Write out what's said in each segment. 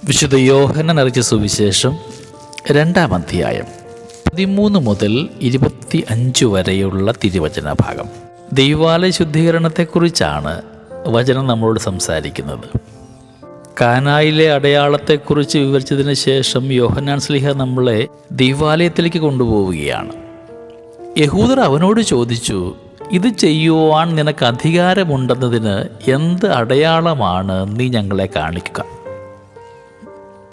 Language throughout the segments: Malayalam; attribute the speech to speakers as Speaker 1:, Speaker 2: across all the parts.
Speaker 1: വിശുദ്ധ യോഹന്നാൻ അറിയിച്ച സുവിശേഷം 2-ാം അധ്യായം 13 മുതൽ 25 വരെയുള്ള തിരുവചന ഭാഗം. ദൈവാലയ ശുദ്ധീകരണത്തെക്കുറിച്ചാണ് വചനം നമ്മളോട് സംസാരിക്കുന്നത്. കാനായിലെ അടയാളത്തെക്കുറിച്ച് വിവരിച്ചതിന് ശേഷം യോഹന്നാൻ ശ്ലീഹ നമ്മളെ ദൈവാലയത്തിലേക്ക് കൊണ്ടുപോവുകയാണ്. യഹൂദർ അവനോട് ചോദിച്ചു, ഇത് ചെയ്യുവാൻ നിനക്ക് അധികാരമുണ്ടെന്നതിന് എന്ത് അടയാളമാണ് നീ ഞങ്ങളെ കാണിക്കുക?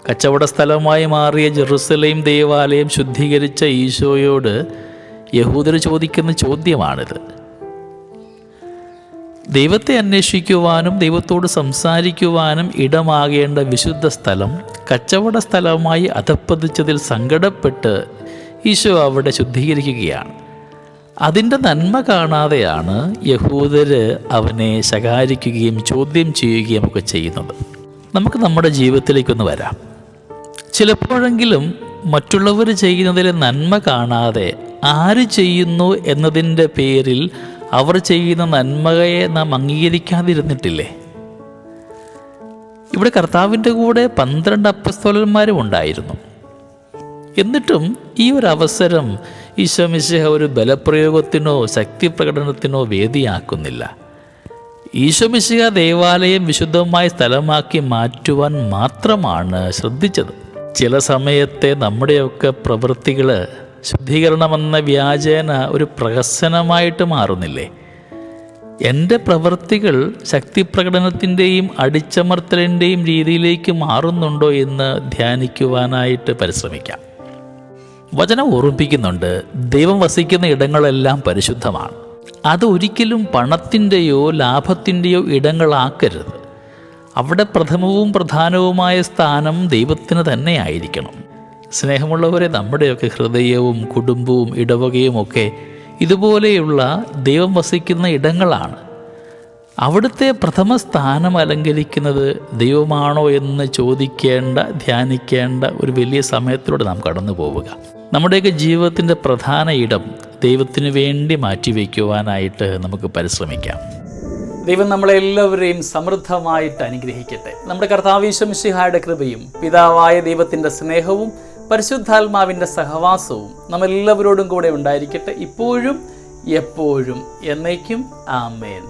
Speaker 1: കച്ചവട സ്ഥലമായി മാറിയ ജെറുസലേം ദേവാലയം ശുദ്ധീകരിച്ച ഈശോയോട് യഹൂദർ ചോദിക്കുന്ന ചോദ്യമാണിത്. ദൈവത്തെ അന്വേഷിക്കുവാനും ദൈവത്തോട് സംസാരിക്കുവാനും ഇടമാകേണ്ട വിശുദ്ധ സ്ഥലം കച്ചവട സ്ഥലമായി അധപ്പതിച്ചതിൽ സങ്കടപ്പെട്ട് ഈശോ അവിടെ ശുദ്ധീകരിക്കുകയാണ്. അതിൻ്റെ നന്മ കാണാതെയാണ് യഹൂദർ അവനെ ശകാരിക്കുകയും ചോദ്യം ചെയ്യുകയും ഒക്കെ ചെയ്യുന്നത്. നമുക്ക് നമ്മുടെ ജീവിതത്തിലേക്കൊന്ന് വരാം. ചിലപ്പോഴെങ്കിലും മറ്റുള്ളവർ ചെയ്യുന്നതിലെ നന്മ കാണാതെ ആര് ചെയ്യുന്നു എന്നതിൻ്റെ പേരിൽ അവർ ചെയ്യുന്ന നന്മയെ നാം അംഗീകരിക്കാതിരുന്നിട്ടില്ലേ? ഇവിടെ കർത്താവിൻ്റെ കൂടെ 12 അപ്പസ്തോലന്മാരും ഉണ്ടായിരുന്നു. എന്നിട്ടും ഈ ഒരു അവസരം ഈശോ മിശിഹ ഒരു ബലപ്രയോഗത്തിനോ ശക്തി പ്രകടനത്തിനോ വേദിയാക്കുന്നില്ല. ഈശോ മിശിഹ ദേവാലയം വിശുദ്ധമായ സ്ഥലമാക്കി മാറ്റുവാൻ മാത്രമാണ് ശ്രദ്ധിച്ചത്. ചില സമയത്തെ നമ്മുടെയൊക്കെ പ്രവൃത്തികൾ ശുദ്ധീകരണമെന്ന വ്യാജേന ഒരു പ്രഹസനമായിട്ട് മാറുന്നില്ലേ? എൻ്റെ പ്രവൃത്തികൾ ശക്തി പ്രകടനത്തിൻ്റെയും അടിച്ചമർത്തലിൻ്റെയും രീതിയിലേക്ക് മാറുന്നുണ്ടോ എന്ന് ധ്യാനിക്കുവാനായിട്ട് പരിശ്രമിക്കാം. വചനം ഓർമ്മിപ്പിക്കുന്നുണ്ട്, ദൈവം വസിക്കുന്ന ഇടങ്ങളെല്ലാം പരിശുദ്ധമാണ്. അതൊരിക്കലും പണത്തിൻ്റെയോ ലാഭത്തിൻ്റെയോ ഇടങ്ങളാക്കരുത്. അവിടെ പ്രഥമവും പ്രധാനവുമായ സ്ഥാനം ദൈവത്തിന് തന്നെ ആയിരിക്കണം. സ്നേഹമുള്ളവരെ, നമ്മുടെയൊക്കെ ഹൃദയവും കുടുംബവും ഇടവകയും ഒക്കെ ഇതുപോലെയുള്ള ദൈവം വസിക്കുന്ന ഇടങ്ങളാണ്. അവിടുത്തെ പ്രഥമ സ്ഥാനം അലങ്കരിക്കുന്നത് ദൈവമാണോ എന്ന് ചോദിക്കേണ്ട, ധ്യാനിക്കേണ്ട ഒരു വലിയ സമയത്തിലൂടെ നാം കടന്നു പോവുക. നമ്മുടെയൊക്കെ ജീവിതത്തിൻ്റെ പ്രധാന ഇടം ദൈവത്തിന് വേണ്ടി മാറ്റിവെക്കുവാനായിട്ട് നമുക്ക് പരിശ്രമിക്കാം. ദൈവം നമ്മളെല്ലാവരെയും സമൃദ്ധമായിട്ട് അനുഗ്രഹിക്കട്ടെ. നമ്മുടെ കർത്താവ് ഈശോ മിശിഹായുടെ കൃപയും പിതാവായ ദൈവത്തിൻ്റെ സ്നേഹവും പരിശുദ്ധാത്മാവിൻ്റെ സഹവാസവും നമ്മളെല്ലാവരോടും കൂടെ ഉണ്ടായിരിക്കട്ടെ, ഇപ്പോഴും എപ്പോഴും എന്നേക്കും. ആമേൻ.